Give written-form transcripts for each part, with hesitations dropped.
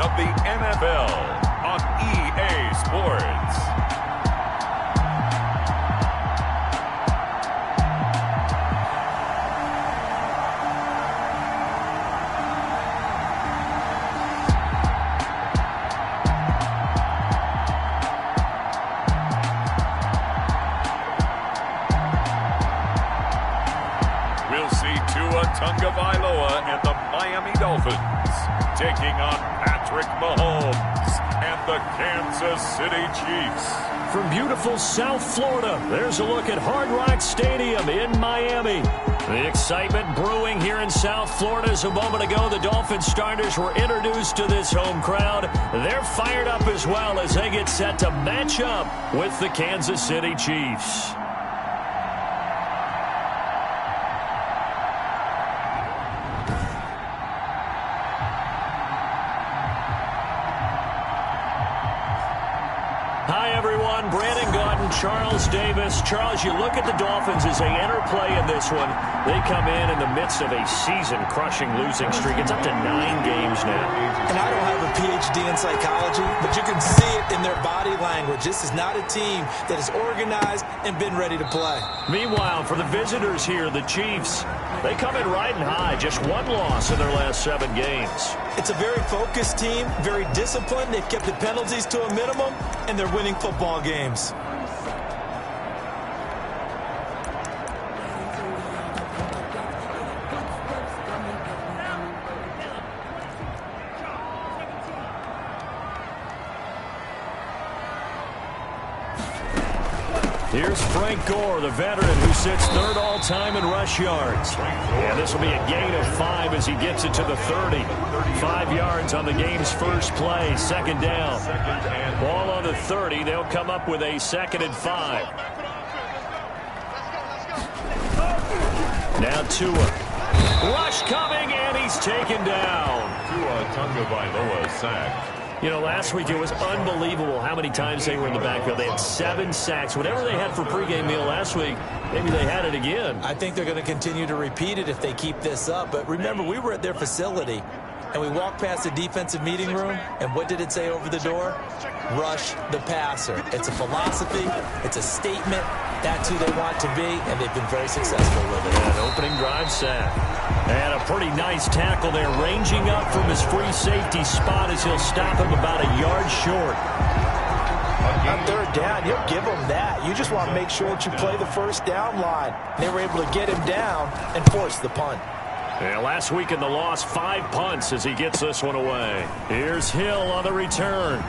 of the NFL on EA Sports. And the Miami Dolphins taking on Patrick Mahomes and the Kansas City Chiefs. From beautiful South Florida, there's a look at Hard Rock Stadium in Miami. The excitement brewing here in South Florida as a moment ago the Dolphins starters were introduced to this home crowd. They're fired up as well as they get set to match up with the Kansas City Chiefs. Charles Davis. Charles, you look at the Dolphins as they enter play in this one. They come in the midst of a season-crushing losing streak. It's up to 9 games now. And I don't have a PhD in psychology, but you can see it in their body language. This is not a team that is organized and been ready to play. Meanwhile, for the visitors here, the Chiefs, they come in riding high. Just one loss in their last 7 games. It's a very focused team, very disciplined. They've kept the penalties to a minimum, and they're winning football games. Here's Frank Gore, the veteran who sits third all-time in rush yards. And this will be a gain of 5 as he gets it to the 30. 5 yards on the game's first play, second down. Ball on the 30. They'll come up with a 2nd and 5. Now Tua. Rush coming, and he's taken down. Tua Tagovailoa sacked. You know, last week it was unbelievable how many times they were in the backfield. They had 7 sacks. Whatever they had for pregame meal last week, maybe they had it again. I think they're going to continue to repeat it if they keep this up. But remember, we were at their facility, and we walked past the defensive meeting room, and what did it say over the door? Rush the passer. It's a philosophy. It's a statement. That's who they want to be, and they've been very successful with it. An opening drive sack. And a pretty nice tackle there, ranging up from his free safety spot as he'll stop him about a yard short. On 3rd down, you'll give them that. You just want to make sure that you play the first down line. They were able to get him down and force the punt. And last week in the loss, 5 punts as he gets this one away. Here's Hill on the return.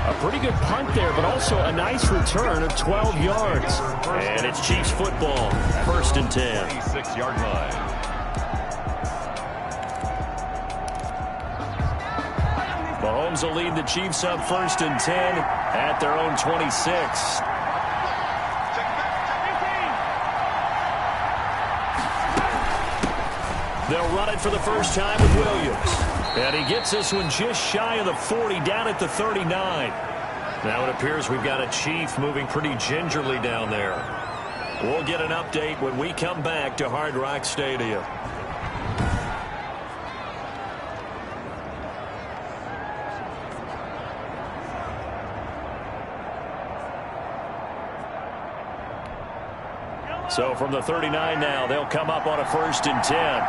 A pretty good punt there, but also a nice return of 12 yards. And it's Chiefs football, 1st and 10. 26-yard line. Mahomes will lead the Chiefs up 1st and 10 at their own 26. They'll run it for the first time with Williams. And he gets this one just shy of the 40, down at the 39. Now it appears we've got a Chief moving pretty gingerly down there. We'll get an update when we come back to Hard Rock Stadium. So from the 39 now, they'll come up on a 1st and 10.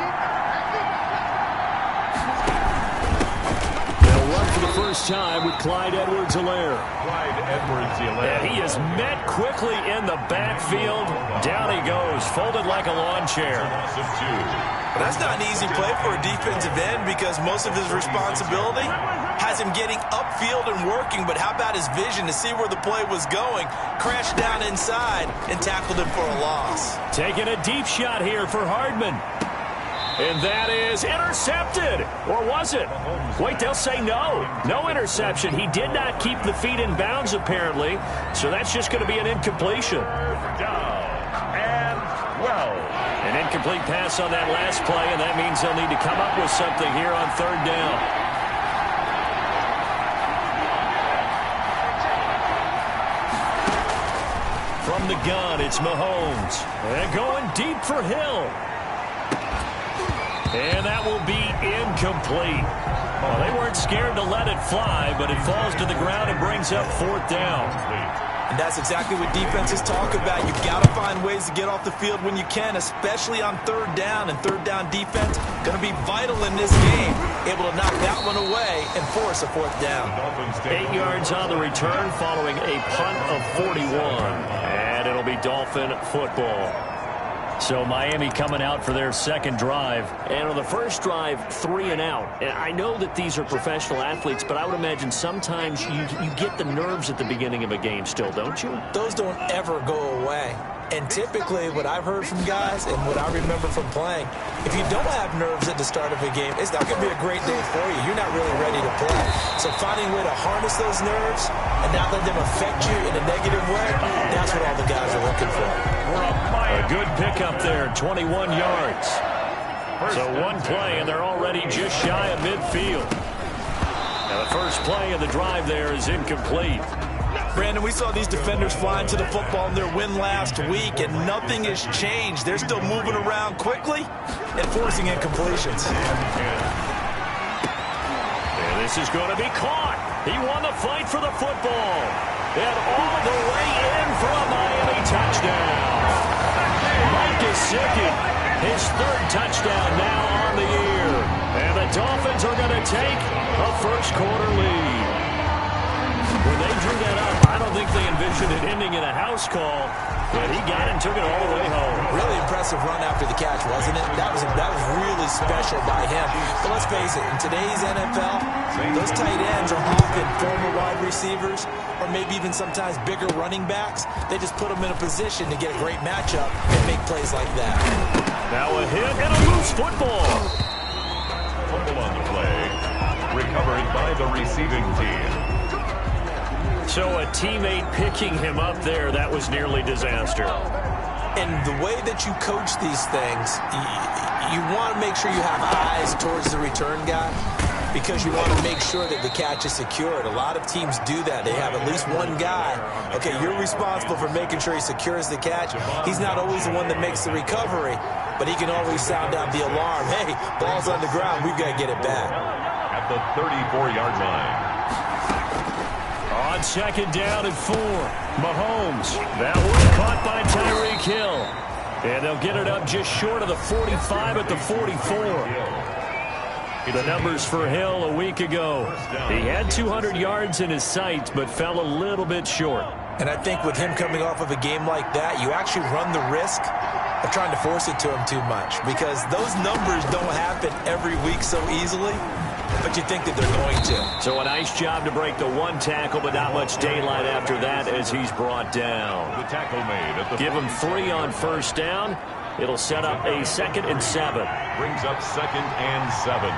For the first time with Clyde Edwards-Helaire. And he is met quickly in the backfield. Down he goes, folded like a lawn chair. But that's not an easy play for a defensive end because most of his responsibility has him getting upfield and working. But how about his vision to see where the play was going? Crashed down inside and tackled him for a loss. Taking a deep shot here for Hardman. And that is intercepted. Or was it? Wait, they'll say no. No interception. He did not keep the feet in bounds, apparently. So that's just going to be an incompletion. And, well, an incomplete pass on that last play, and that means they'll need to come up with something here on 3rd down. From the gun, it's Mahomes. And going deep for Hill. And that will be incomplete. Well, they weren't scared to let it fly, but it falls to the ground and brings up 4th down. And that's exactly what defenses talk about. You've got to find ways to get off the field when you can, especially on 3rd down. And 3rd down defense going to be vital in this game, able to knock that one away and force a 4th down. 8 yards on the return following a punt of 41. And it'll be Dolphin football. So Miami coming out for their second drive. And on the first drive, 3 and out. And I know that these are professional athletes, but I would imagine sometimes you get the nerves at the beginning of a game still, don't you? Those don't ever go away. And typically what I've heard from guys and what I remember from playing, if you don't have nerves at the start of a game, it's not going to be a great day for you. You're not really ready to play. So finding a way to harness those nerves and not let them affect you in a negative way, that's what all the guys are looking for. A good pickup there, 21 yards. So one play, and they're already just shy of midfield. Now the first play of the drive there is incomplete. Brandon, we saw these defenders flying to the football in their win last week, and nothing has changed. They're still moving around quickly and forcing incompletions. And this is going to be caught. He won the fight for the football. And all the way in for a Miami touchdown. Mike Gesicki, his 3rd touchdown now on the year. And the Dolphins are going to take a first-quarter lead. When they drew that up, I don't think they envisioned it ending in a house call, but he got it and took it all the way home. Really impressive run after the catch, wasn't it? That was really special by him. But let's face it, in today's NFL, those tight ends are often former wide receivers or maybe even sometimes bigger running backs. They just put them in a position to get a great matchup and make plays like that. Now a hit and a loose football. Fumble on the play. Recovered by the receiving team. So a teammate picking him up there, that was nearly disaster. And the way that you coach these things, you want to make sure you have eyes towards the return guy because you want to make sure that the catch is secured. A lot of teams do that. They have at least one guy. Okay, you're responsible for making sure he secures the catch. He's not always the one that makes the recovery, but he can always sound out the alarm. Hey, ball's on the ground. We've got to get it back. At the 34-yard line. On 2nd down and 4, Mahomes. That one caught by Tyreek Hill. And they'll get it up just short of the 45 at the 44. The numbers for Hill a week ago. He had 200 yards in his sights, but fell a little bit short. And I think with him coming off of a game like that, you actually run the risk of trying to force it to him too much because those numbers don't happen every week so easily. But you think that they're going to. So a nice job to break the 1 tackle, but not much daylight after that as he's brought down. The tackle made at the Give him 3 on 1st down. It'll set up a 2nd and 7. Brings up 2nd and 7.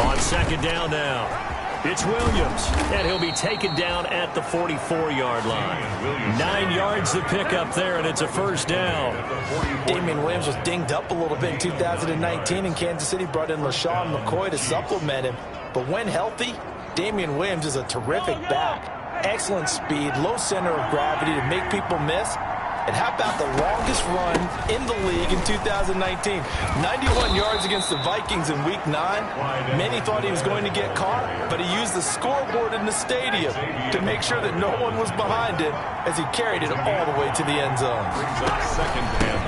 On 2nd down now. It's Williams, and he'll be taken down at the 44-yard line. 9 yards to pick up there, and it's a 1st down. Damian Williams was dinged up a little bit in 2019, and Kansas City brought in LaShawn McCoy to supplement him. But when healthy, Damian Williams is a terrific back. Excellent speed, low center of gravity to make people miss. And how about the longest run in the league in 2019? 91 yards against the Vikings in Week 9. Many thought he was going to get caught, but he used the scoreboard in the stadium to make sure that no one was behind him as he carried it all the way to the end zone.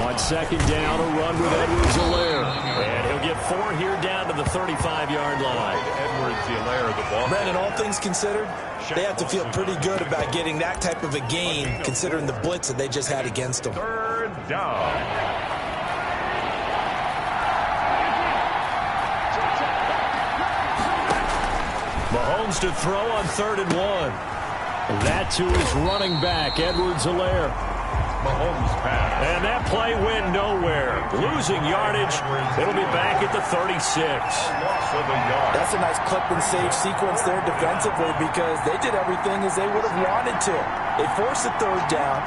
On 2nd down, a run with Edwards-Helaire. And he'll get 4 here down to the 35-yard line. Edwards-Helaire, the ball. Brandon, all things considered, they have to feel pretty good about getting that type of a gain considering the blitz that they just had against them. 3rd down. Mahomes to throw on 3rd and 1. That to his running back, Edwards-Helaire. Mahomes pass. And that play went nowhere. Losing yardage. It'll be back at the 36. Loss of a yard. That's a nice clip and save sequence there defensively because they did everything as they would have wanted to. They forced the 3rd down,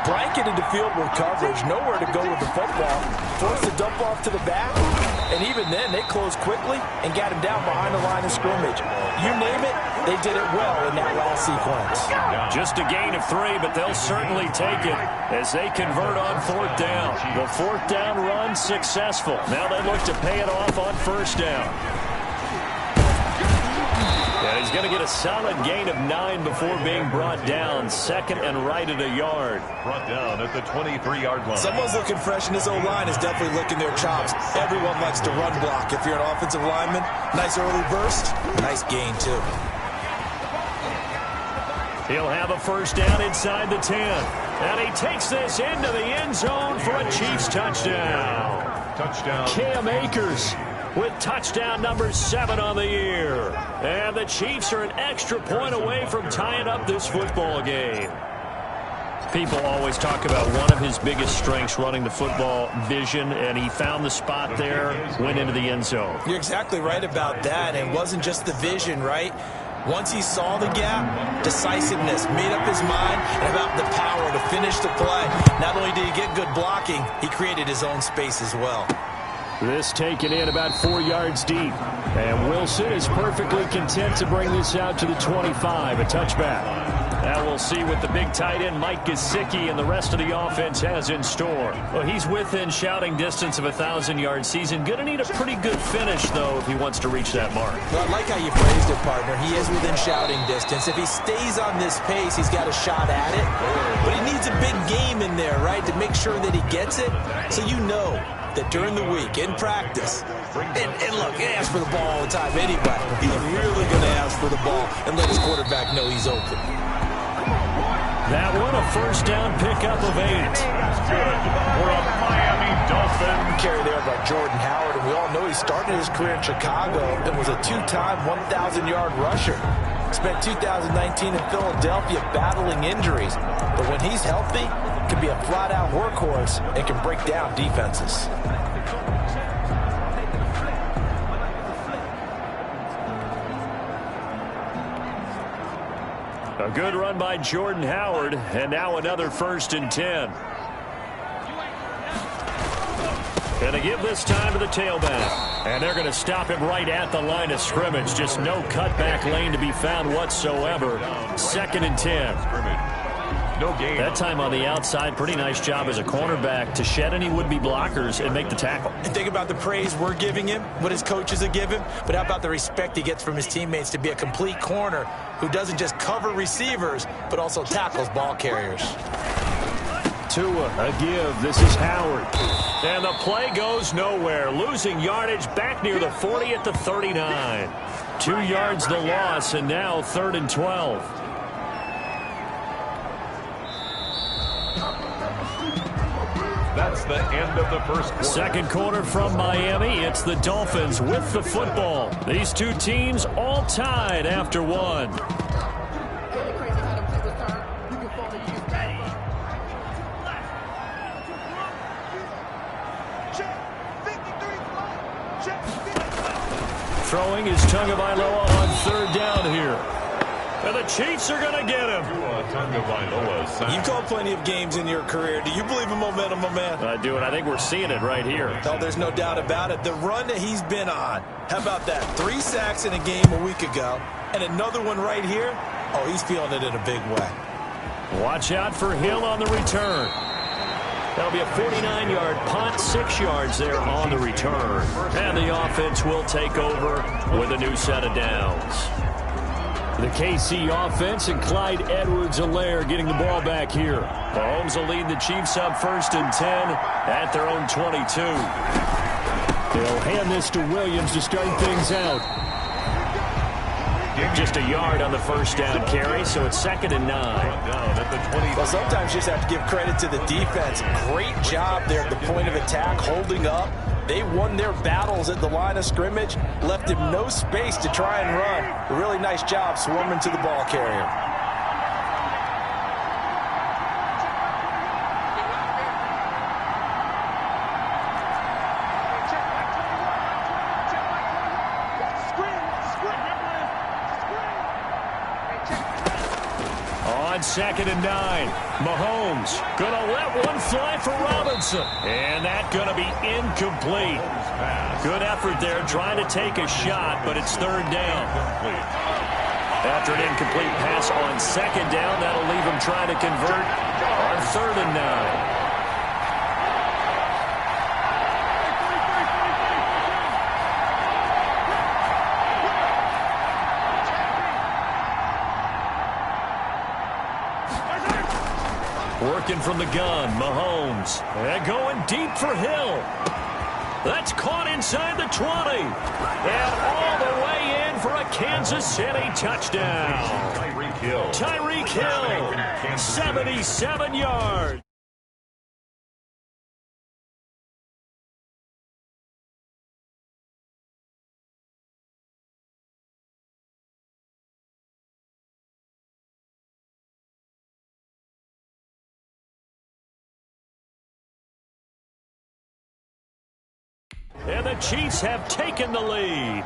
blanketed the field with coverage, nowhere to go with the football, forced the dump off to the back, And even then, they closed quickly and got him down behind the line of scrimmage. You name it, they did it well in that last sequence. Just a gain of 3, but they'll certainly take it as they convert on 4th down. The 4th down run successful. Now they look to pay it off on 1st down. And he's going to get a solid gain of 9 before being brought down. 2nd and right at a yard. Brought down at the 23-yard line. Someone's looking fresh, and this O-line is definitely licking their chops. Everyone likes to run block. If you're an offensive lineman, nice early burst, nice gain, too. He'll have a 1st down inside the 10. And he takes this into the end zone for a Chiefs touchdown. Touchdown. Cam Akers with touchdown number 7 on the year. And the Chiefs are an extra point away from tying up this football game. People always talk about one of his biggest strengths running the football, vision, and he found the spot there, went into the end zone. You're exactly right about that, and it wasn't just the vision, right? Once he saw the gap, decisiveness, made up his mind, and about the power to finish the play. Not only did he get good blocking, he created his own space as well. This taken in about 4 yards deep. And Wilson is perfectly content to bring this out to the 25, a touchback. Now we'll see what the big tight end Mike Gesicki and the rest of the offense has in store. Well, he's within shouting distance of a 1,000-yard season. Going to need a pretty good finish, though, if he wants to reach that mark. Well, I like how you phrased it, partner. He is within shouting distance. If he stays on this pace, he's got a shot at it. But he needs a big game in there, right, to make sure that he gets it. So you know that during the week, in practice, and look, he asks for the ball all the time anyway. He's really going to ask for the ball and let his quarterback know he's open. That one, a 1st down pickup of 8. For a Miami Dolphin. Carry there by Jordan Howard, and we all know he started his career in Chicago and was a 2-time 1,000-yard rusher. Spent 2019 in Philadelphia battling injuries, but when he's healthy, can be a flat-out workhorse and can break down defenses. A good run by Jordan Howard, and now another 1st and 10. Going to give this time to the tailback. And they're going to stop him right at the line of scrimmage. Just no cutback lane to be found whatsoever. 2nd and 10. No gain. That time on the outside, pretty nice job as a cornerback to shed any would-be blockers and make the tackle. And think about the praise we're giving him, what his coaches are giving, but how about the respect he gets from his teammates to be a complete corner who doesn't just cover receivers, but also tackles ball carriers. Tua, a give. This is Howard. And the play goes nowhere. Losing yardage back near the 40 at the 39. 2 yards the loss, and now 3rd and 12. That's the end of the first quarter. Second quarter from Miami. It's the Dolphins with the football. These two teams all tied after 1. Throwing is Tagovailoa on 3rd down here. And the Chiefs are going to get him. You've called plenty of games in your career. Do you believe in momentum, my man? I do, and I think we're seeing it right here. No, there's no doubt about it. The run that he's been on. How about that? 3 sacks in a game a week ago, and another one right here. Oh, he's feeling it in a big way. Watch out for Hill on the return. That'll be a 49-yard punt, 6 yards there on the return. And the offense will take over with a new set of downs. The KC offense and Clyde Edwards-Helaire getting the ball back here. Mahomes will lead the Chiefs up 1st and 10 at their own 22. They'll hand this to Williams to start things out. Just a yard on the 1st down carry, so it's 2nd and 9. Well, sometimes you just have to give credit to the defense. Great job there at the point of attack, holding up. They won their battles at the line of scrimmage, left him no space to try and run. A really nice job swarming to the ball carrier. On 2nd and 9, Mahomes gonna let one fly for Robinson, and that's gonna be incomplete. Good effort there, trying to take a shot, but it's third down. After an incomplete pass on second down, that'll leave him trying to convert on 3rd and 9. Working from the gun, Mahomes. And going deep for Hill. That's caught inside the 20. And all the way in for a Kansas City touchdown. Tyreek Hill, 77 yards. And the Chiefs have taken the lead.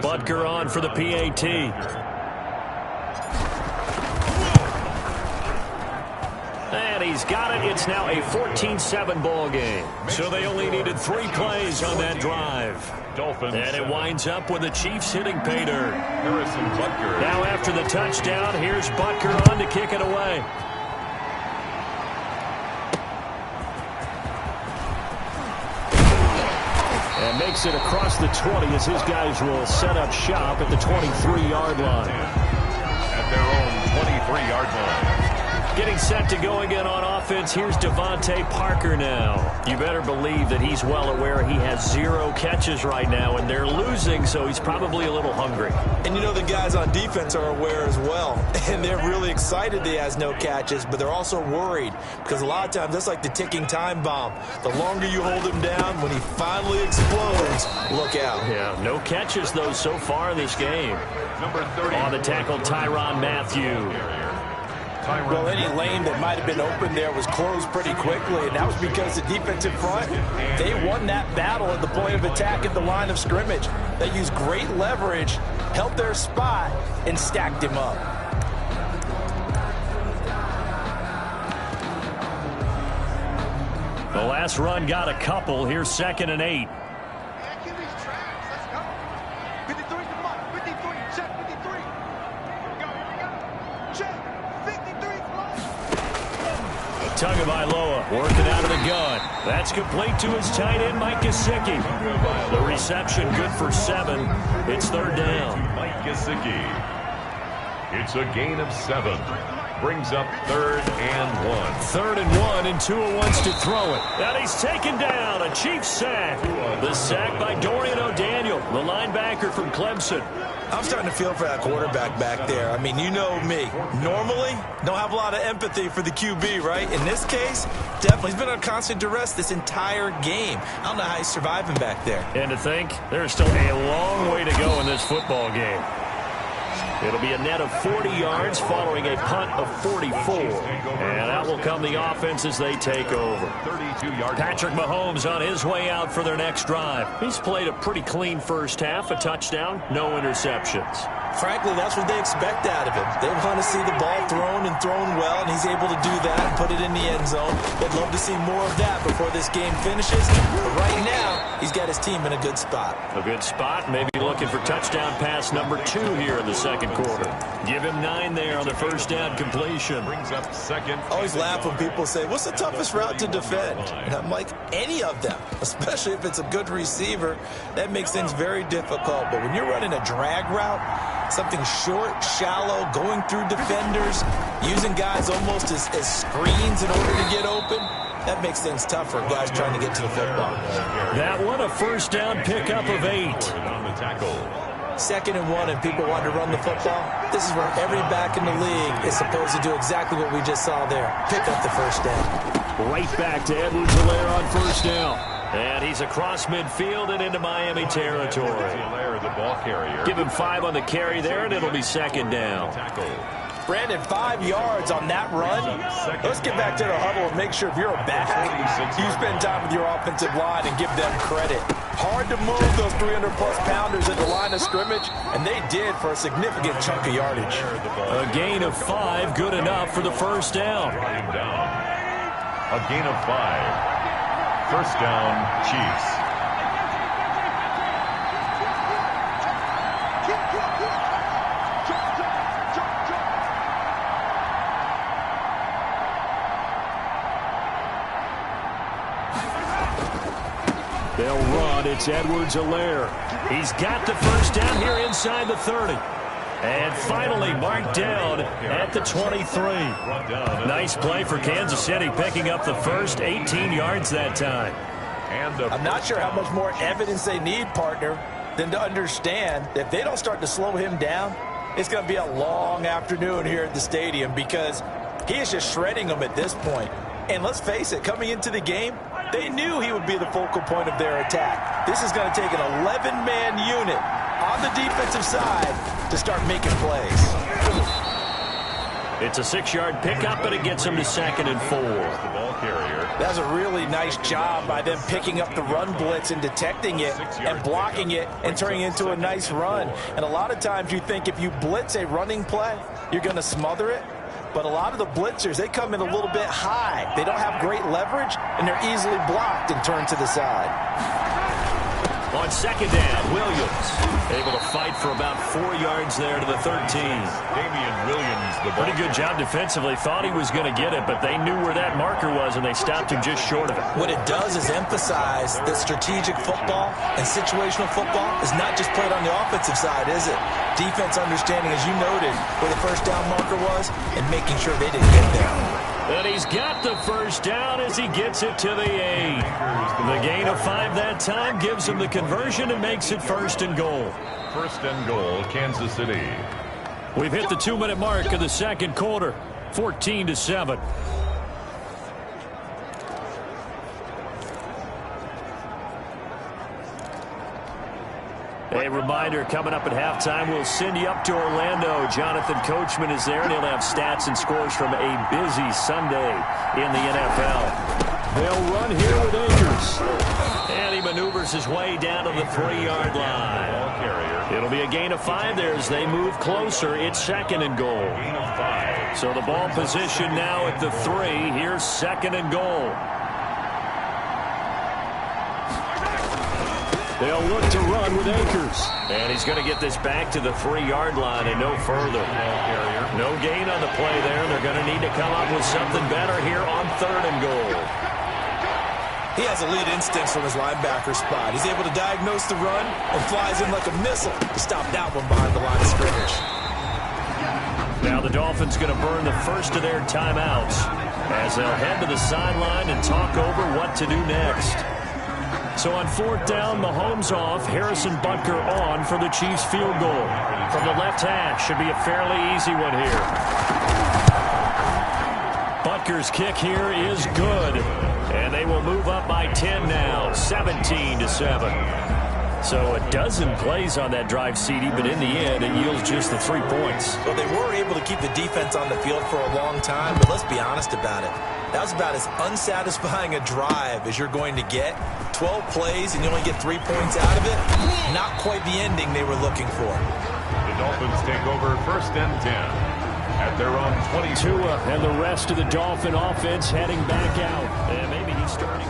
Butker on for the PAT. And he's got it. It's now a 14-7 ball game. So they only needed 3 plays on that drive. And it winds up with the Chiefs hitting pay dirt. Now after the touchdown, here's Butker on to kick it away. And makes it across the 20 as his guys will set up shop at the 23-yard line. At their own 23-yard line. Getting set to go again on offense. Here's Devontae Parker now. You better believe that he's well aware he has 0 catches right now, and they're losing, so he's probably a little hungry. And you know the guys on defense are aware as well, and they're really excited that he has no catches, but they're also worried because a lot of times that's like the ticking time bomb. The longer you hold him down, when he finally explodes, look out. Yeah, no catches, though, so far in this game. Number 30. On the tackle, Tyrann Mathieu. Well, any lane that might have been open there was closed pretty quickly, and that was because the defensive front, they won that battle at the point of attack at the line of scrimmage. They used great leverage, held their spot, and stacked him up. The last run got a couple. Here's 2nd and 8. Tagovailoa working out of the gun. That's complete to his tight end, Mike Gesicki. The reception good for 7. It's 3rd down. Mike Gesicki. It's a gain of 7. Brings up 3rd and 1. 3rd and 1, and Tua wants to throw it. And he's taken down. A Chiefs sack. The sack by Dorian O'Daniel, the linebacker from Clemson. I'm starting to feel for that quarterback back there. I mean, you know me. Normally, don't have a lot of empathy for the QB, right? In this case, definitely. He's been on constant duress this entire game. I don't know how he's surviving back there. And to think, there's still a long way to go in this football game. It'll be a net of 40 yards following a punt of 44. And out will come the offense as they take over. Patrick Mahomes on his way out for their next drive. He's played a pretty clean first half, a touchdown, no interceptions. Frankly, that's what they expect out of him. They want to see the ball thrown and thrown well, and he's able to do that and put it in the end zone. They'd love to see more of that before this game finishes. But right now, he's got his team in a good spot. A good spot, maybe looking for touchdown pass number 2 here in the second quarter. Give him 9 there on the first down completion. Brings up 2nd. I always laugh when people say, what's the toughest route to defend? And I'm like, any of them, especially if it's a good receiver. That makes things very difficult. But when you're running a drag route, something short, shallow, going through defenders, using guys almost as screens in order to get open, that makes things tough for guys trying to get to the football. That one, a first down pickup of 8. On the tackle. 2nd and 1 and people want to run the football. This is where every back in the league is supposed to do exactly what we just saw there. Pick up the first down. Right back to Edwards-Helaire on first down. And he's across midfield and into Miami territory. The ball carrier. Give him 5 on the carry there, and it'll be 2nd down. Brandon, 5 yards on that run. Let's get back to the huddle and make sure if you're a back, you spend time with your offensive line and give them credit. Hard to move those 300-plus pounders at the line of scrimmage, and they did for a significant chunk of yardage. A gain of 5, good enough for the first down. A gain of 5. First down, Chiefs. They'll run. It's Edwards-Helaire. He's got the first down here inside the 30. And finally marked down at the 23. Nice play for Kansas City, picking up the first 18 yards that time. I'm not sure how much more evidence they need, partner, than to understand that if they don't start to slow him down, it's going to be a long afternoon here at the stadium because he is just shredding them at this point. And let's face it, coming into the game, they knew he would be the focal point of their attack. This is going to take an 11-man unit on the defensive side to start making plays. It's a 6-yard pickup, but it gets him to 2nd and 4. That's a really nice job by them picking up the run blitz and detecting it and blocking it and turning it into a nice run. And a lot of times you think if you blitz a running play, you're going to smother it. But a lot of the blitzers, they come in a little bit high. They don't have great leverage, and they're easily blocked and turned to the side. On 2nd down, Williams able to fight for about 4 yards there to the 13. Damian Williams, the ball. Pretty good job defensively. Thought he was going to get it, but they knew where that marker was, and they stopped him just short of it. What it does is emphasize that strategic football and situational football is not just played on the offensive side, is it? Defense understanding, as you noted, where the first down marker was and making sure they didn't get there. And he's got the first down as he gets it to the 8. The gain of 5 that time gives him the conversion and makes it 1st and goal. 1st and goal, Kansas City. We've hit the 2-minute mark of the second quarter, 14-7. A reminder, coming up at halftime, we'll send you up to Orlando. Jonathan Coachman is there, and he'll have stats and scores from a busy Sunday in the NFL. They'll run here with Akers. And he maneuvers his way down to the 3-yard line. It'll be a gain of 5 there as they move closer. It's 2nd and goal. So the ball position now at the 3. Here's 2nd and goal. They'll look to run with Akers. And he's going to get this back to the 3-yard line and no further. No gain on the play there. They're going to need to come up with something better here on 3rd and goal. He has elite instincts from his linebacker spot. He's able to diagnose the run and flies in like a missile to stop that one behind the line of scrimmage. Now the Dolphins going to burn the first of their timeouts as they'll head to the sideline and talk over what to do next. So on 4th down, Mahomes off, Harrison Butker on for the Chiefs field goal. From the left hash, should be a fairly easy one here. Butker's kick here is good. And they will move up by 10 now, 17-7. So a dozen plays on that drive, CD, but in the end, it yields just the 3 points. Well, they were able to keep the defense on the field for a long time, but let's be honest about it. That was about as unsatisfying a drive as you're going to get. 12 plays and you only get 3 points out of it. Not quite the ending they were looking for. The Dolphins take over 1st and 10 at their own 22. Tua and the rest of the Dolphin offense heading back out. And maybe he's starting.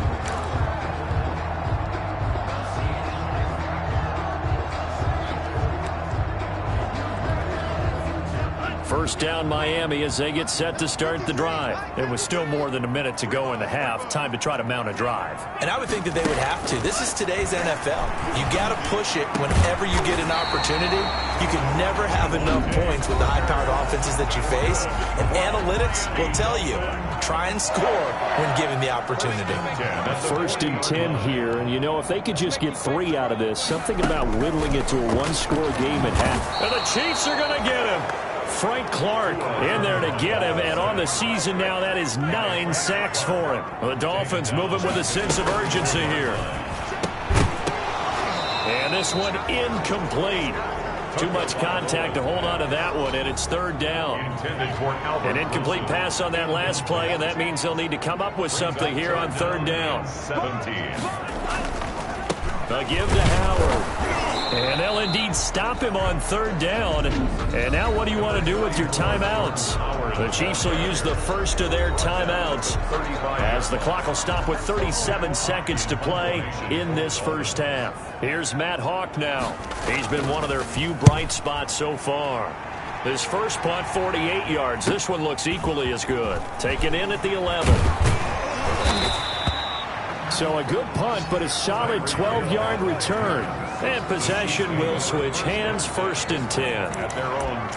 First down Miami as they get set to start the drive. It was still more than a minute to go in the half. Time to try to mount a drive. And I would think that they would have to. This is today's NFL. You got to push it whenever you get an opportunity. You can never have enough points with the high-powered offenses that you face. And analytics will tell you, try and score when given the opportunity. 1st and 10 here. And, you know, if they could just get 3 out of this, something about whittling it to a 1-score game at half. And the Chiefs are going to get him. Frank Clark in there to get him, and on the season now, that is 9 sacks for him. The Dolphins moving with a sense of urgency here. And this one incomplete. Too much contact to hold on to that one, and it's third down. An incomplete pass on that last play, and that means they'll need to come up with something here on third down. 17. A give to Howard. And they'll indeed stop him on third down. And now what do you want to do with your timeouts? The Chiefs will use the first of their timeouts as the clock will stop with 37 seconds to play in this first half. Here's Matt Hawk now. He's been one of their few bright spots so far. His first punt, 48 yards. This one looks equally as good. Taken in at the 11. So a good punt, but a solid 12-yard return. And possession will switch hands, 1st and 10.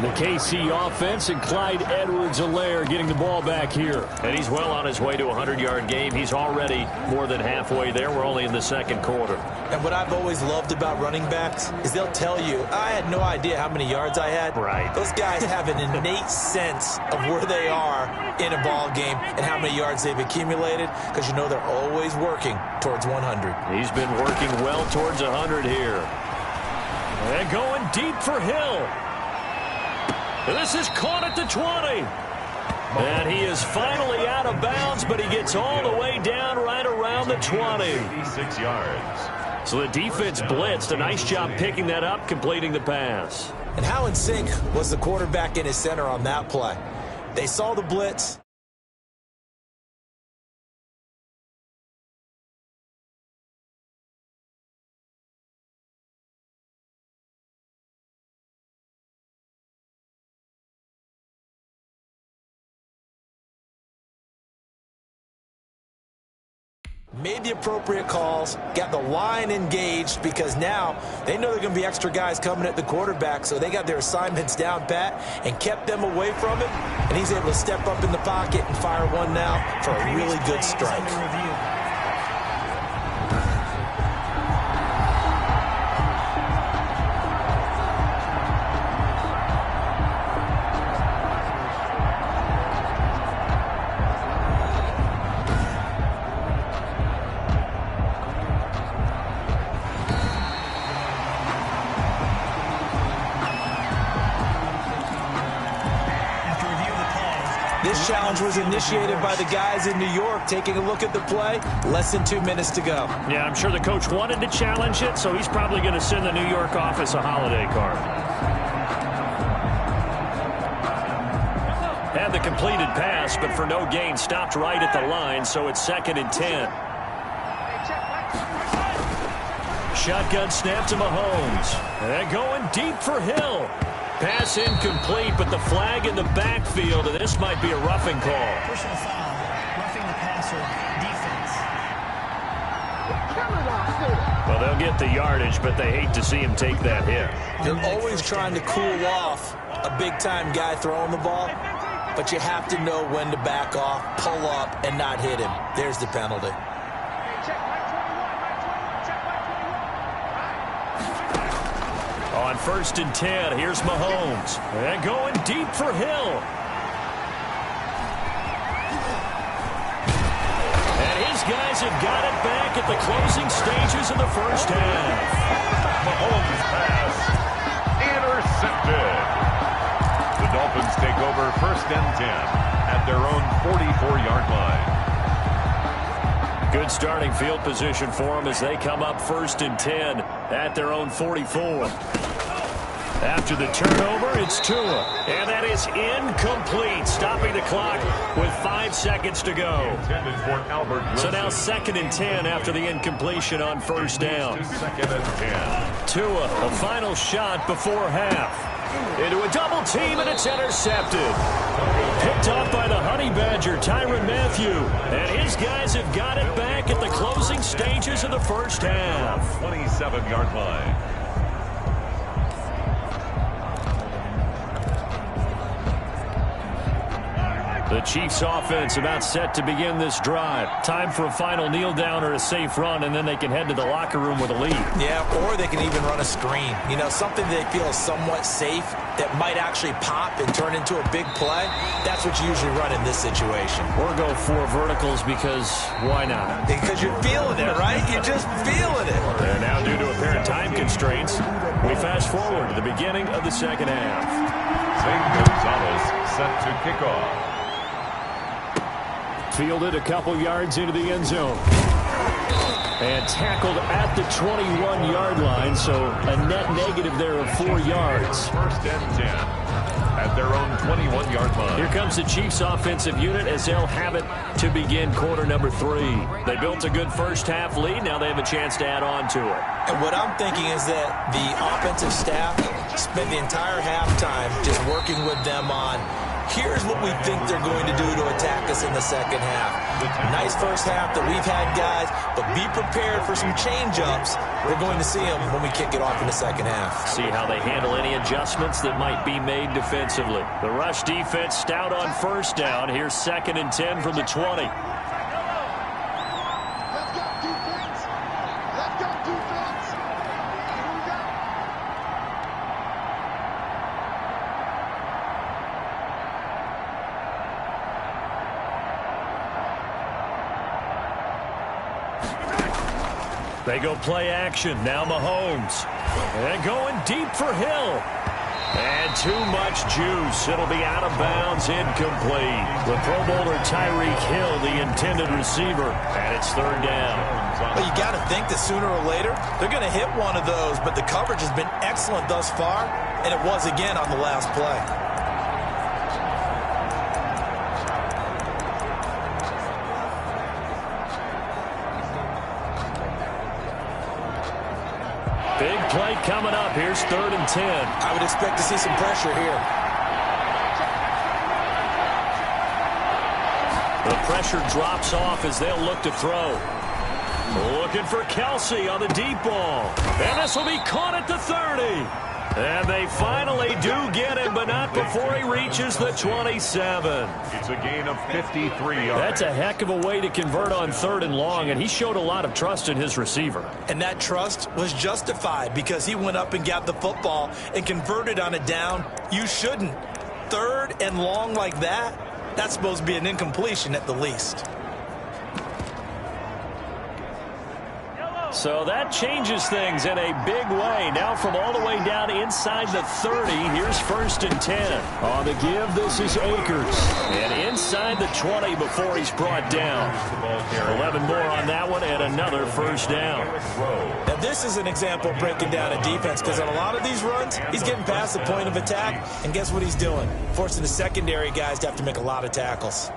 The KC offense and Clyde Edwards-Helaire getting the ball back here. And he's well on his way to a 100-yard game. He's already more than halfway there. We're only in the second quarter. And what I've always loved about running backs is they'll tell you, I had no idea how many yards I had. Right. Those guys have an innate sense of where they are in a ball game and how many yards they've accumulated, because you know they're always working towards 100. He's been working well towards 100 here. And going deep for Hill. And this is caught at the 20. And he is finally out of bounds, but he gets all the way down right around the 20. 86 yards. So the defense blitzed. A nice job picking that up, completing the pass. And how in sync was the quarterback in his center on that play? They saw the blitz. Made the appropriate calls, got the line engaged, because now they know there are going to be extra guys coming at the quarterback, so they got their assignments down pat and kept them away from it, and he's able to step up in the pocket and fire one now for a really good strike. This challenge was initiated by the guys in New York. Taking a look at the play, less than 2 minutes to go. Yeah, I'm sure the coach wanted to challenge it, so he's probably going to send the New York office a holiday card. Had the completed pass, but for no gain, stopped right at the line, so it's 2nd and 10. Shotgun snap to Mahomes. And going deep for Hill. Pass incomplete, but the flag in the backfield, and this might be a roughing call. Personal foul, roughing the passer, defense. Well, they'll get the yardage, but they hate to see him take that hit. They're always trying to cool off a big-time guy throwing the ball, but you have to know when to back off, pull up, and not hit him. There's the penalty. On 1st and 10, here's Mahomes. And going deep for Hill. And his guys have got it back at the closing stages of the first half. Mahomes' pass intercepted. The Dolphins take over 1st and 10 at their own 44-yard line. Good starting field position for them as they come up 1st and 10 at their own 44. After the turnover, it's Tua. And that is incomplete, stopping the clock with 5 seconds to go. So now 2nd and 10 after the incompletion on 1st down. 2nd and 10. Tua, a final shot before half. Into a double team, and it's intercepted. Picked off by the Honey Badger, Tyrann Mathieu. And his guys have got it back at the closing stages of the first half. 27-yard line. The Chiefs offense about set to begin this drive. Time for a final kneel down or a safe run, and then they can head to the locker room with a lead. Yeah, or they can even run a screen. You know, something they feel is somewhat safe that might actually pop and turn into a big play. That's what you usually run in this situation. Or go 4 verticals because why not? Because you're feeling it, right? You're just feeling it. And now due to apparent time constraints, we fast forward to the beginning of the second half. Zane Gonzalez set to kick off. Fielded a couple yards into the end zone. And tackled at the 21-yard line, so a net negative there of 4 yards. First and 10 at their own 21-yard line. Here comes the Chiefs offensive unit as they'll have it to begin quarter number 3. They built a good first half lead. Now they have a chance to add on to it. And what I'm thinking is that the offensive staff spent the entire halftime just working with them on here's what we think they're going to do to attack us in the second half. Nice first half that we've had, guys, but be prepared for some change-ups. We're going to see them when we kick it off in the second half. See how they handle any adjustments that might be made defensively. The rush defense stout on first down. Here's 2nd and 10 from the 20. They go play action. Now Mahomes. And going deep for Hill. And too much juice. It'll be out of bounds, incomplete. The Pro Bowler Tyreek Hill, the intended receiver. And it's 3rd down. Well, you got to think that sooner or later they're going to hit one of those, but the coverage has been excellent thus far, and it was again on the last play. Big play coming up. Here's 3rd and 10. I would expect to see some pressure here. The pressure drops off as they'll look to throw. Looking for Kelsey on the deep ball. And this will be caught at the 30. And they finally do get him, but not before he reaches the 27. It's a gain of 53 yards. That's a heck of a way to convert on 3rd and long, and he showed a lot of trust in his receiver. And that trust was justified because he went up and got the football and converted on a down. You shouldn't. 3rd and long like that, that's supposed to be an incompletion at the least. So that changes things in a big way. Now from all the way down inside the 30, here's 1st and 10. On the give, this is Akers. And inside the 20 before he's brought down. 11 more on that one and another 1st down. Now this is an example of breaking down a defense because on a lot of these runs, he's getting past the point of attack. And guess what he's doing? Forcing the secondary guys to have to make a lot of tackles.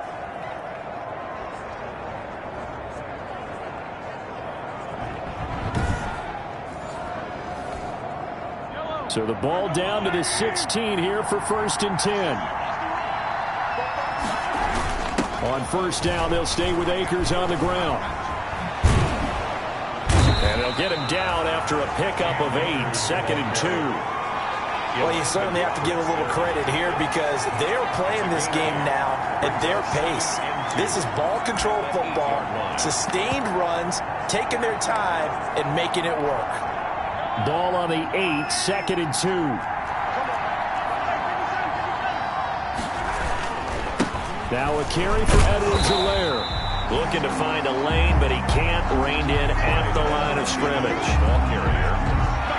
So the ball down to the 16 here for 1st and 10. On 1st down, they'll stay with Akers on the ground. And they'll get him down after a pickup of 8, 2nd and 2. Well, you certainly have to give a little credit here because they're playing this game now at their pace. This is ball control football, sustained runs, taking their time, and making it work. Ball on the 8, 2nd and 2. Now a carry for Edwards-Helaire. Looking to find a lane, but he can't. Reined in at the line of scrimmage.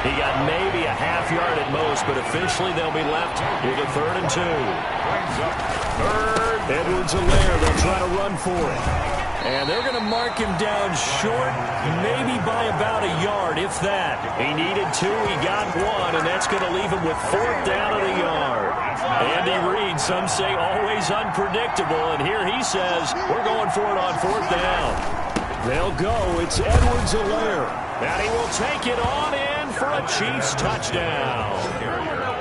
He got maybe a half yard at most, but officially they'll be left with a 3rd and 2. Edwards-Helaire, they'll try to run for it. And they're going to mark him down short, maybe by about a yard, if that. He needed 2, he got 1, and that's going to leave him with 4th down of the yard. Andy Reid, some say always unpredictable, and here he says, we're going for it on 4th down. They'll go, it's Edwards-Helaire. And he will take it on in for a Chiefs touchdown.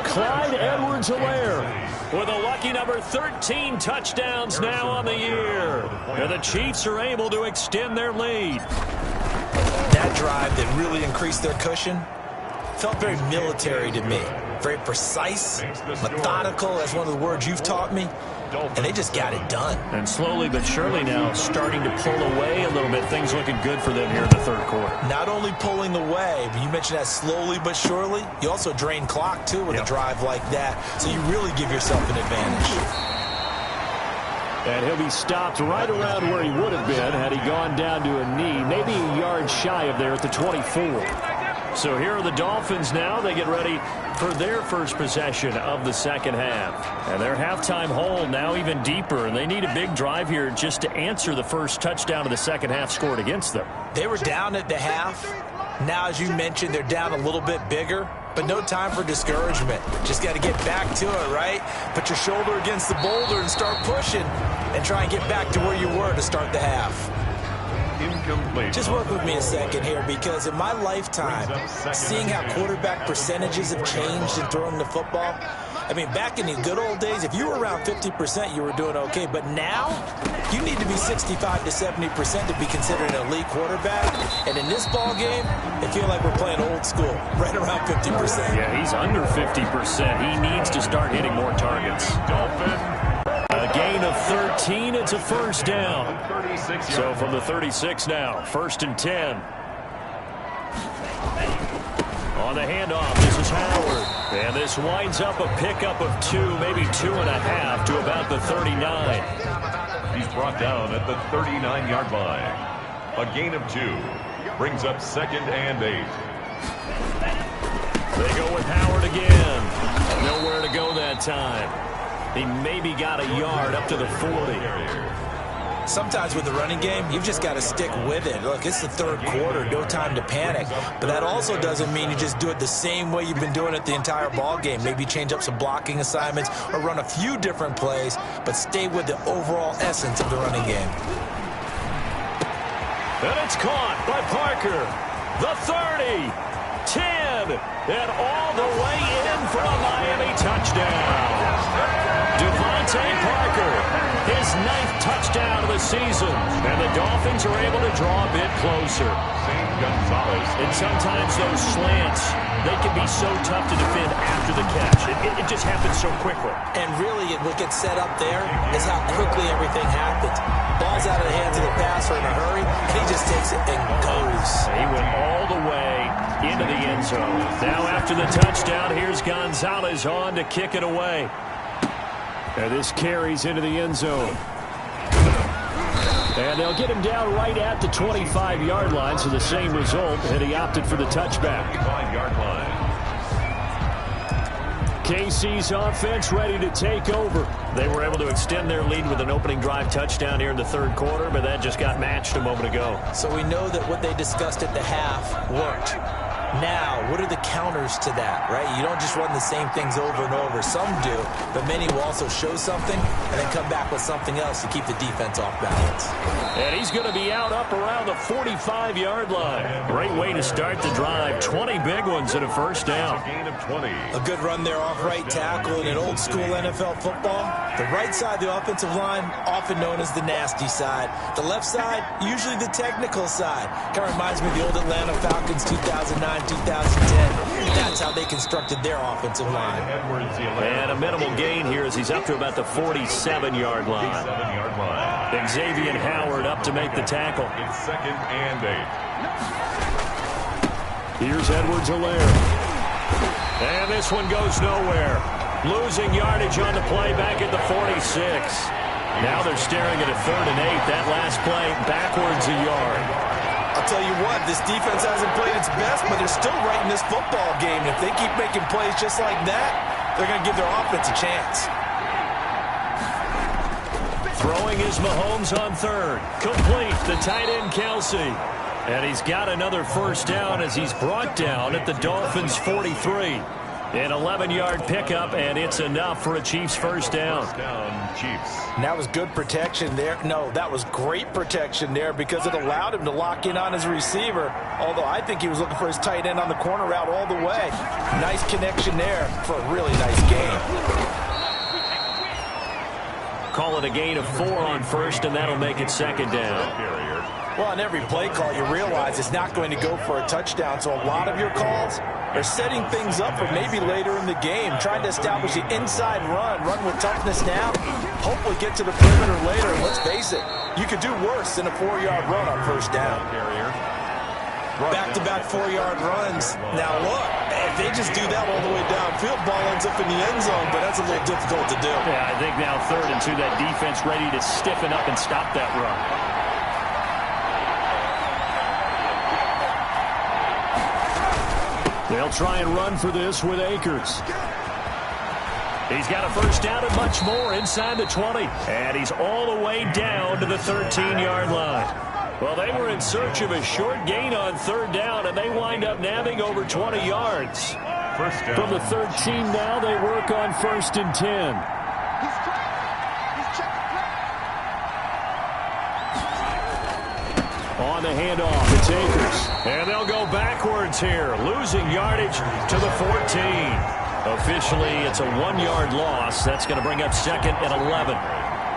Clyde Edwards-Helaire with a lucky number 13 touchdowns now on the year. And the Chiefs are able to extend their lead. That drive that really increased their cushion felt very military to me. very precise, methodical. That's one of the words you've taught me. And they just got it done. And slowly but surely now starting to pull away a little bit. Things looking good for them here in the third quarter. Not only pulling away, but you mentioned that slowly but surely. You also drain clock, too, with a drive like that. So you really give yourself an advantage. And he'll be stopped right around where he would have been had he gone down to a knee, maybe a yard shy of there at the 24. So here are the Dolphins now. They get ready for their first possession of the second half. And their halftime hole now even deeper, and they need a big drive here just to answer the first touchdown of the second half scored against them. They were down at the half. Now, as you mentioned, they're down a little bit bigger, but no time for discouragement. Just got to get back to it, right? Put your shoulder against the boulder and start pushing and try and get back to where you were to start the half. Incomplete. Just work with me a second here, because in my lifetime, seeing how quarterback percentages have changed in throwing the football, I mean, back in the good old days, if you were around 50%, you were doing okay. But now, you need to be 65 to 70% to be considered an elite quarterback. And in this ball game, I feel like we're playing old school, right around 50%. Yeah, he's under 50%. He needs to start hitting more targets. A gain of 13. It's a first down. So from the 36 now, 1st and 10. On the handoff, this is Howard. And this winds up a pickup of 2, maybe 2.5 to about the 39. He's brought down at the 39-yard line. A gain of 2 brings up 2nd and 8. They go with Howard again. Nowhere to go that time. He maybe got a yard up to the 40. Sometimes with the running game, you've just got to stick with it. Look, it's the third quarter, no time to panic. But that also doesn't mean you just do it the same way you've been doing it the entire ball game. Maybe change up some blocking assignments or run a few different plays, but stay with the overall essence of the running game. And it's caught by Parker. The 30, 10, and all the way in for a Miami touchdown. Devontae Parker, his 9th touchdown of the season. And the Dolphins are able to draw a bit closer. And sometimes those slants, they can be so tough to defend after the catch. It just happens so quickly. And really, what gets set up there is how quickly everything happens. Ball's out of the hands of the passer in a hurry, and he just takes it and goes. He went all the way into the end zone. Now after the touchdown, here's Gonzalez on to kick it away. And this carries into the end zone. And they'll get him down right at the 25-yard line, so the same result, and he opted for the touchback. 25-yard line. KC's offense ready to take over. They were able to extend their lead with an opening drive touchdown here in the third quarter, but that just got matched a moment ago. So we know that what they discussed at the half worked. Now, what are the counters to that, right? You don't just run the same things over and over. Some do, but many will also show something and then come back with something else to keep the defense off balance. And he's going to be out up around the 45-yard line. Great way to start the drive. 20 big ones and a first down. A gain of 20. A good run there off right tackle in an old school NFL football. The right side of the offensive line, often known as the nasty side. The left side, usually the technical side. Kind of reminds me of the old Atlanta Falcons 2009, 2010. That's how they constructed their offensive line. And a minimal gain here as he's up to about the 47-yard line. Xavier Howard up to make the tackle. It's 2nd and 8. Here's Edwards-Helaire. And this one goes nowhere. Losing yardage on the play back at the 46. Now they're staring at a 3rd and 8. That last play backwards a yard. I'll tell you what, this defense hasn't played its best, but they're still right in this football game. If they keep making plays just like that, they're going to give their offense a chance. Throwing is Mahomes on 3rd. Complete, the tight end Kelsey. And he's got another first down as he's brought down at the Dolphins' 43. An 11-yard pickup, and it's enough for a Chiefs first down. Chiefs. And that was good protection there. No, that was great protection there because it allowed him to lock in on his receiver. Although I think he was looking for his tight end on the corner route all the way. Nice connection there for a really nice gain. Call it a gain of 4 on 1st, and that'll make it 2nd down. Well, on every play call, you realize it's not going to go for a touchdown, so a lot of your calls are setting things up for maybe later in the game, trying to establish the inside run with toughness now, hopefully get to the perimeter later. And let's face it, you could do worse than a 4-yard run on first down. Back-to-back 4-yard runs. Now, look, if they just do that all the way downfield, ball ends up in the end zone, but that's a little difficult to do. Yeah, I think now 3rd and 2, that defense ready to stiffen up and stop that run. They'll try and run for this with Akers. He's got a first down and much more inside the 20. And he's all the way down to the 13-yard line. Well, they were in search of a short gain on 3rd down, and they wind up nabbing over 20 yards. From the 13 now, they work on 1st and 10. On the handoff, it's Akers. And they'll go backwards here, losing yardage to the 14. Officially, it's a 1-yard loss. That's going to bring up 2nd and 11.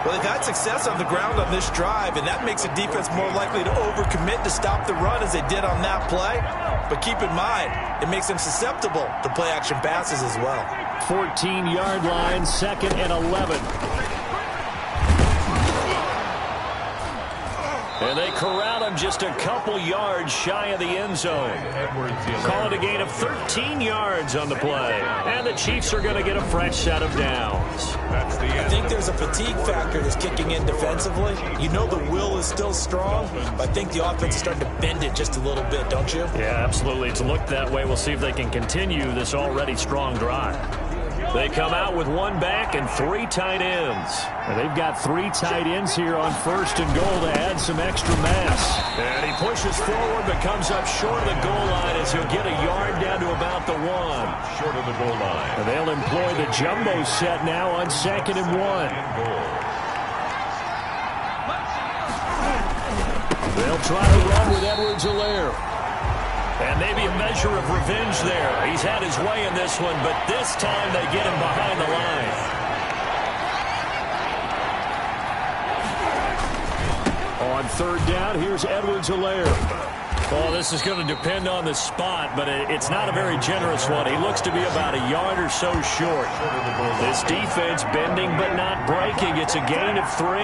Well, they've had success on the ground on this drive, and that makes the defense more likely to overcommit to stop the run as they did on that play. But keep in mind, it makes them susceptible to play-action passes as well. 14-yard line, 2nd and 11. And they corral him just a couple yards shy of the end zone. Call it a gain of 13 yards on the play. And the Chiefs are going to get a fresh set of downs. I think there's a fatigue factor that's kicking in defensively. You know the will is still strong, but I think the offense is starting to bend it just a little bit, don't you? Yeah, absolutely. It's looked that way. We'll see if they can continue this already strong drive. They come out with 1 back and 3 tight ends. And they've got 3 tight ends here on 1st and goal to add some extra mass. And he pushes forward but comes up short of the goal line as he'll get a yard down to about the 1. Short of the goal line. And they'll employ the jumbo set now on 2nd and 1. They'll try to run with Edwards-Helaire. And maybe a measure of revenge there. He's had his way in this one, but this time they get him behind the line. On 3rd down, here's Edwards-Helaire. Oh, this is going to depend on the spot, but it's not a very generous one. He looks to be about a yard or so short. This defense bending but not breaking. It's a gain of 3.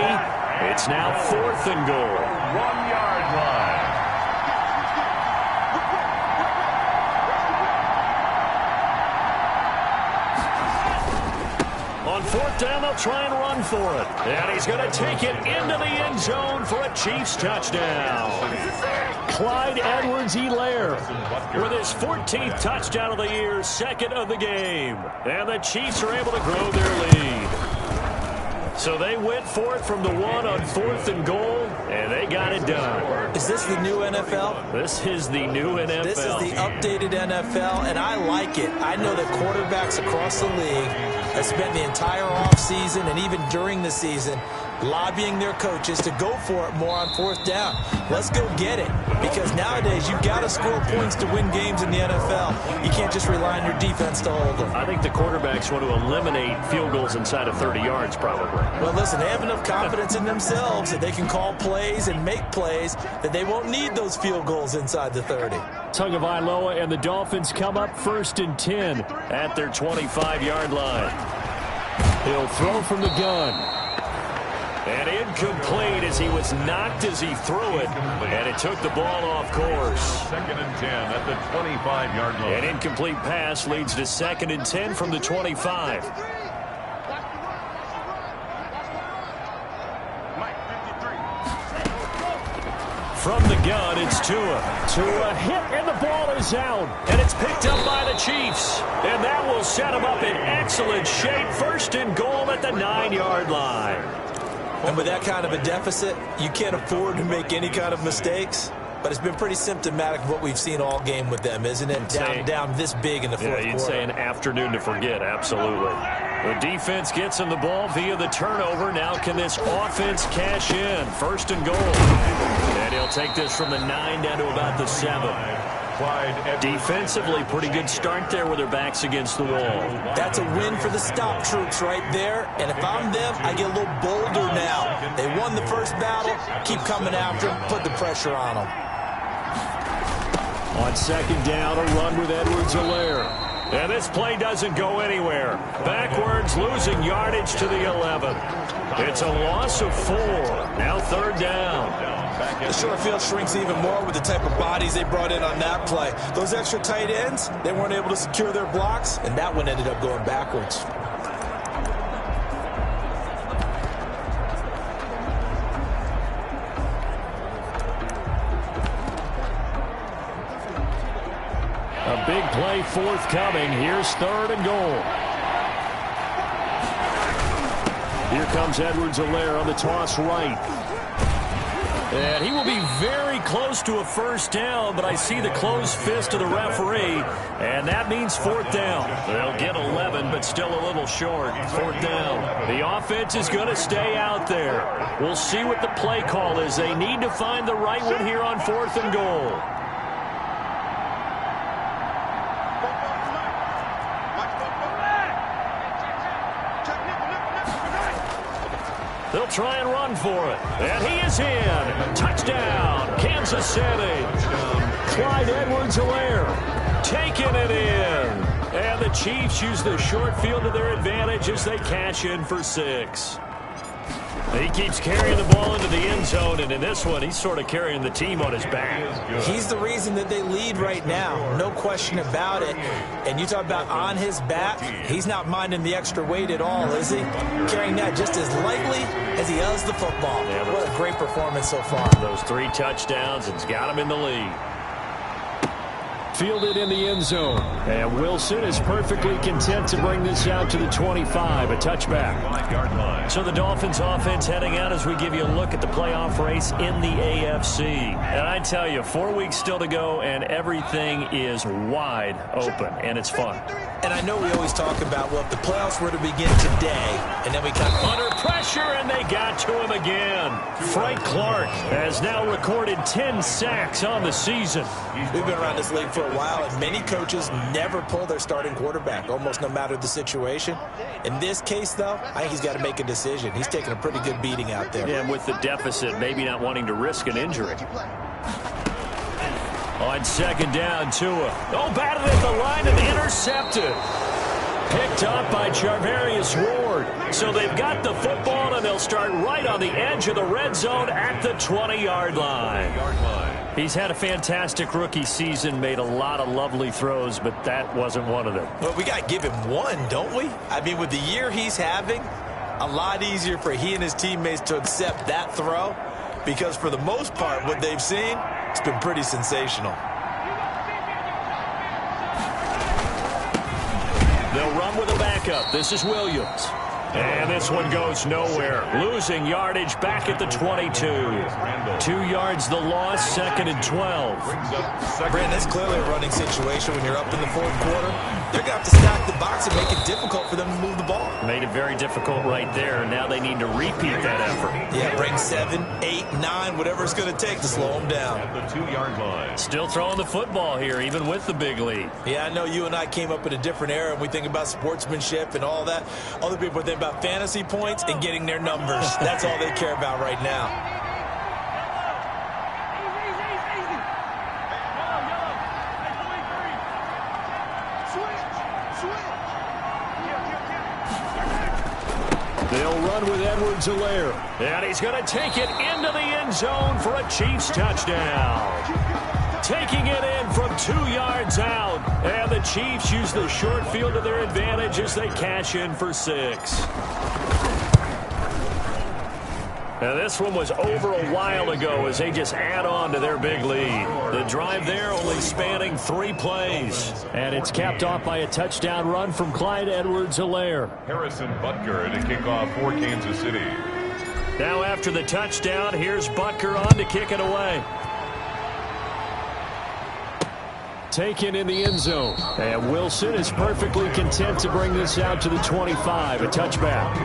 It's now 4th and goal. 1-yard line. On 4th down, they'll try and run for it. And he's going to take it into the end zone for a Chiefs touchdown. Clyde Edwards-Helaire with his 14th touchdown of the year, 2nd of the game. And the Chiefs are able to grow their lead. So they went for it from the 1 on 4th and goal, and they got it done. Is this the new NFL? This is the new NFL. This is the updated NFL, and I like it. I know that quarterbacks across the league have spent the entire offseason and even during the season lobbying their coaches to go for it more on 4th down. Let's go get it, because nowadays you've got to score points to win games in the NFL. You can't just rely on your defense to hold them. I think the quarterbacks want to eliminate field goals inside of 30 yards probably. Well, listen, they have enough confidence in themselves that they can call plays and make plays that they won't need those field goals inside the 30. Tagovailoa and the Dolphins come up 1st and 10 at their 25-yard line. He'll throw from the gun. And incomplete as he was knocked as he threw it. And it took the ball off course. 2nd and 10 at the 25-yard line. An incomplete pass leads to 2nd and 10 from the 25. From the gun, it's Tua. Tua hit, and the ball is out. And it's picked up by the Chiefs. And that will set them up in excellent shape. 1st and goal at the 9-yard line. And with that kind of a deficit, you can't afford to make any kind of mistakes. But it's been pretty symptomatic of what we've seen all game with them, isn't it? Down this big in the 4th quarter. Yeah, you'd say an afternoon to forget, absolutely. The defense gets him the ball via the turnover. Now can this offense cash in? 1st and goal. And he'll take this from the 9 down to about the 7. Defensively, pretty good start there with their backs against the wall. That's a win for the stop troops right there. And if I'm them, I get a little bolder now. They won the first battle. Keep coming after them. Put the pressure on them. On second down, a run with Edwards-Helaire. And this play doesn't go anywhere. Backwards, losing yardage to the 11. It's a loss of 4. Now third down. The short field shrinks even more with the type of bodies they brought in on that play. Those extra tight ends, they weren't able to secure their blocks, and that one ended up going backwards. A big play forthcoming. Here's third and goal. Here comes Edwards-Helaire on the toss right. And he will be very close to a first down, but I see the closed fist of the referee, and that means fourth down. They'll get 11, but still a little short. Fourth down. The offense is going to stay out there. We'll see what the play call is. They need to find the right one here on fourth and goal. They'll try and run for it. And he is in. Touchdown, Kansas City. Clyde Edwards-Helaire taking it in. And the Chiefs use the short field to their advantage as they cash in for 6. He keeps carrying the ball into the end zone, and in this one, he's sort of carrying the team on his back. He's the reason that they lead right now, no question about it. And you talk about on his back, he's not minding the extra weight at all, is he? Carrying that just as lightly as he does the football. Yeah, what a great performance so far. Those 3 touchdowns, it's got him in the lead. Fielded in the end zone. And Wilson is perfectly content to bring this out to the 25, a touchback. So the Dolphins offense heading out as we give you a look at the playoff race in the AFC. And I tell you, 4 weeks still to go, and everything is wide open, and it's fun. And I know we always talk about, well, if the playoffs were to begin today, and then we come under pressure, and they got to him again. Frank Clark has now recorded 10 sacks on the season. We've been around this league for a while, and many coaches never pull their starting quarterback, almost no matter the situation. In this case, though, I think he's got to make a decision. He's taking a pretty good beating out there. Yeah, and with the deficit, maybe not wanting to risk an injury. On second down, Tua. Oh, batted at the line and intercepted. Picked up by Charvarius Ward. So they've got the football, and they'll start right on the edge of the red zone at the 20-yard line. He's had a fantastic rookie season, made a lot of lovely throws, but that wasn't one of them. Well, we got to give him one, don't we? I mean, with the year he's having, a lot easier for he and his teammates to accept that throw, because for the most part, what they've seen, it's been pretty sensational. They'll run with a backup. This is Williams. And this one goes nowhere. Losing yardage back at the 22. 2 yards the loss, second and 12. Brandon, that's clearly a running situation when you're up in the fourth quarter. They're going to have to stack the box and make it difficult for them to move the ball. Made it very difficult right there. Now they need to repeat that effort. Yeah, bring 7, 8, 9, whatever it's going to take to slow them down. At the 2-yard line. Still throwing the football here, even with the big lead. Yeah, I know you and I came up in a different era, and we think about sportsmanship and all that. Other people think about fantasy points and getting their numbers. That's all they care about right now. They'll run with Edwards-Helaire. And he's going to take it into the end zone for a Chiefs touchdown. Taking it in from 2 yards out. And the Chiefs use the short field to their advantage as they cash in for 6. Now this one was over a while ago as they just add on to their big lead. The drive there only spanning 3 plays. And it's capped off by a touchdown run from Clyde Edwards-Helaire. Harrison Butker to kick off for Kansas City. Now after the touchdown, here's Butker on to kick it away. taken in the end zone. And Wilson is perfectly content to bring this out to the 25, a touchback.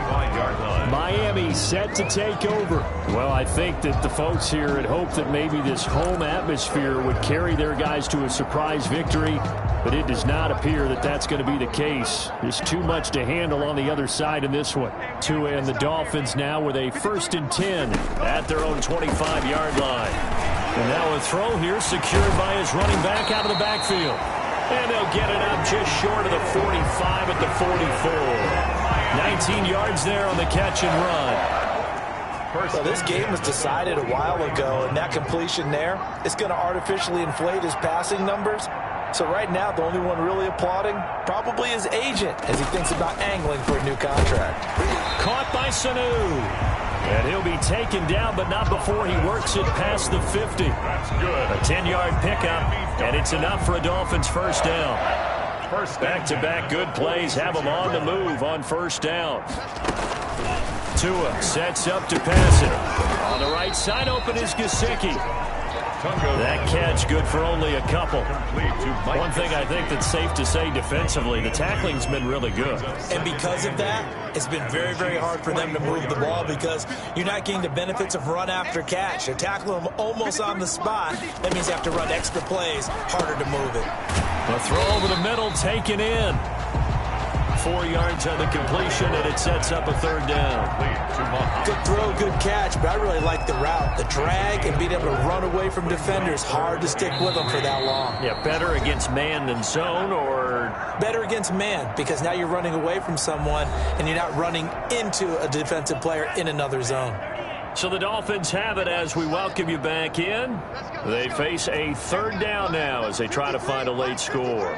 Miami set to take over. Well, I think that the folks here had hoped that maybe this home atmosphere would carry their guys to a surprise victory, but it does not appear that that's going to be the case. There's too much to handle on the other side in this one. Tua and the Dolphins now with a 1st and 10 at their own 25-yard line. And now a throw here secured by his running back out of the backfield. And they'll get it up just short of the 45 at the 44. 19 yards there on the catch and run. Well, this game was decided a while ago, and that completion there is going to artificially inflate his passing numbers. So right now, the only one really applauding probably his agent as he thinks about angling for a new contract. Caught by Sanu. And he'll be taken down, but not before he works it past the 50. That's good. A 10-yard pickup, and it's enough for a Dolphins first down. Back-to-back good plays have him on the move on first down. Tua sets up to pass it. On the right side, open is Gesicki. That catch good for only a couple. One thing I think that's safe to say defensively, the tackling's been really good. And because of that, it's been very, very hard for them to move the ball because you're not getting the benefits of run after catch. They're tackling them almost on the spot. That means you have to run extra plays, harder to move it. A throw over the middle, taken in. 4 yards on the completion, and it sets up a 3rd down. Good throw, good catch, but I really like the route. The drag and being able to run away from defenders, hard to stick with them for that long. Yeah, better against man than zone, or? Better against man, because now you're running away from someone, and you're not running into a defensive player in another zone. So the Dolphins have it as we welcome you back in. They face a 3rd down now as they try to find a late score.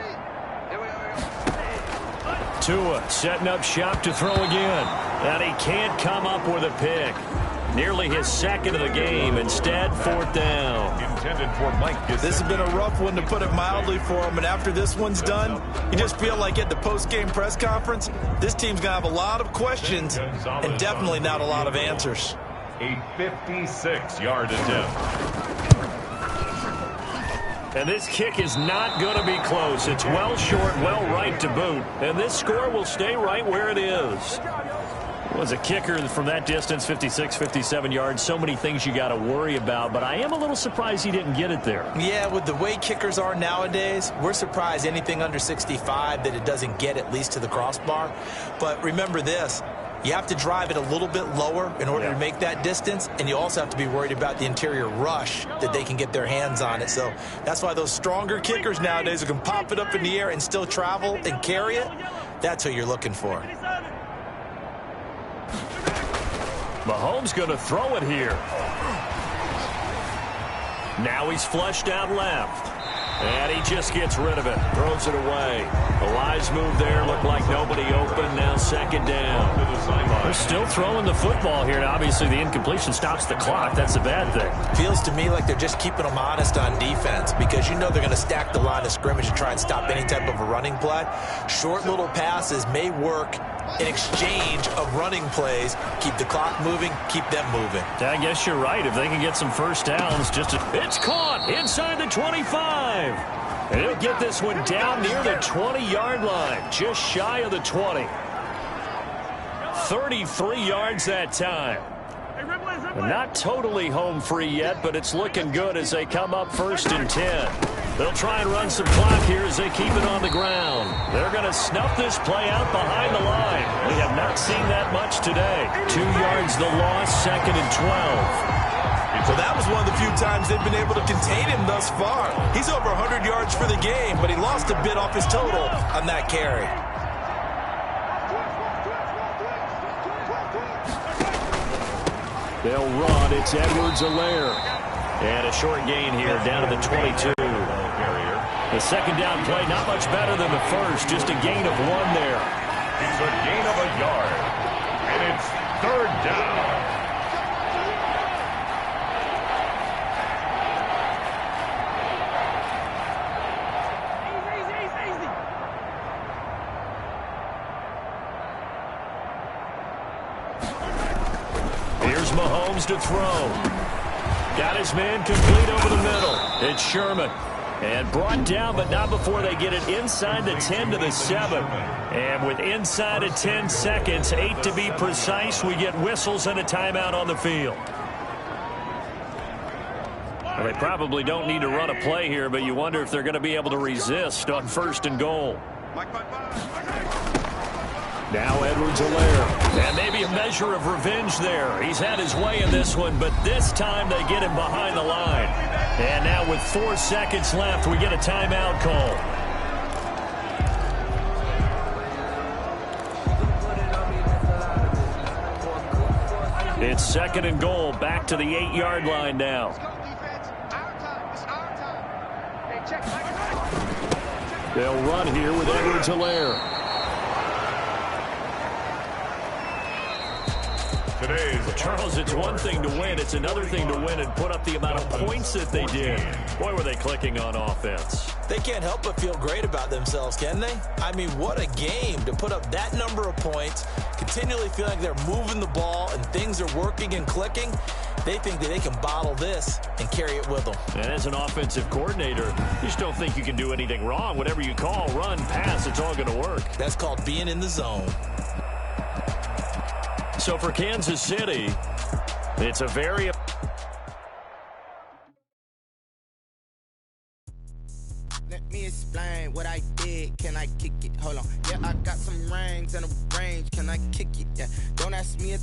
Tua setting up shop to throw again. And he can't come up with a pick. Nearly his 2nd of the game. Instead, 4th down. Intended for Mike. This has been a rough one, to put it mildly, for him. And after this one's done, you just feel like at the post-game press conference, this team's going to have a lot of questions and definitely not a lot of answers. A 56-yard attempt. And this kick is not going to be close. It's well short, well right to boot. And this score will stay right where it is. Was a kicker from that distance, 56, 57 yards. So many things you got to worry about, but I am a little surprised he didn't get it there. Yeah, with the way kickers are nowadays, we're surprised anything under 65 that it doesn't get at least to the crossbar. But remember this. You have to drive it a little bit lower in order to make that distance, and you also have to be worried about the interior rush that they can get their hands on it. So that's why those stronger kickers nowadays who can pop it up in the air and still travel and carry it, that's who you're looking for. Mahomes going to throw it here. Now he's flushed out left. And he just gets rid of it. Throws it away. A wise move there. Looked like nobody open. Now 2nd down. They're still throwing the football here. And obviously the incompletion stops the clock. That's a bad thing. Feels to me like they're just keeping them honest on defense, because you know they're going to stack the line of scrimmage and try and stop any type of a running play. Short little passes may work in exchange of running plays. Keep the clock moving, keep them moving. I guess you're right. If they can get some first downs, it's caught inside the 25. And he'll get this one down near the 20-yard line, just shy of the 20. 33 yards that time. Not totally home free yet, but it's looking good as they come up 1st and 10. They'll try and run some clock here as they keep it on the ground. They're going to snuff this play out behind the line. We have not seen that much today. 2 yards the loss, 2nd and 12. So that was one of the few times they've been able to contain him thus far. He's over 100 yards for the game, but he lost a bit off his total on that carry. They'll run. It's Edwards-Helaire. And a short gain here down to the 22. The 2nd down play, not much better than the first. Just a gain of 1 there. It's a gain of a yard. And it's 3rd down. Here's Mahomes to throw. Got his man complete over the middle. It's Sherman. And brought down, but not before they get it inside the 10 to the 7. And with inside of 10 seconds, 8 to be precise, we get whistles and a timeout on the field. Well, they probably don't need to run a play here, but you wonder if they're going to be able to resist on 1st and goal. Now Edwards-Helaire. And maybe a measure of revenge there. He's had his way in this one, but this time they get him behind the line. And now with 4 seconds left, we get a timeout call. It's 2nd and goal, back to the 8-yard line now. They'll run here with Edwards-Helaire. Charles, it's one thing to win. It's another thing to win and put up the amount of points that they did. Boy, were they clicking on offense. They can't help but feel great about themselves, can they? I mean, what a game to put up that number of points, continually feel like they're moving the ball and things are working and clicking. They think that they can bottle this and carry it with them. And as an offensive coordinator, you just don't think you can do anything wrong. Whatever you call, run, pass, it's all going to work. That's called being in the zone. So for Kansas City, it's a very... Let me explain what I did. Can I kick it? Hold on. Yeah, I got some rings and a range. Can I kick it? Yeah. Don't ask me a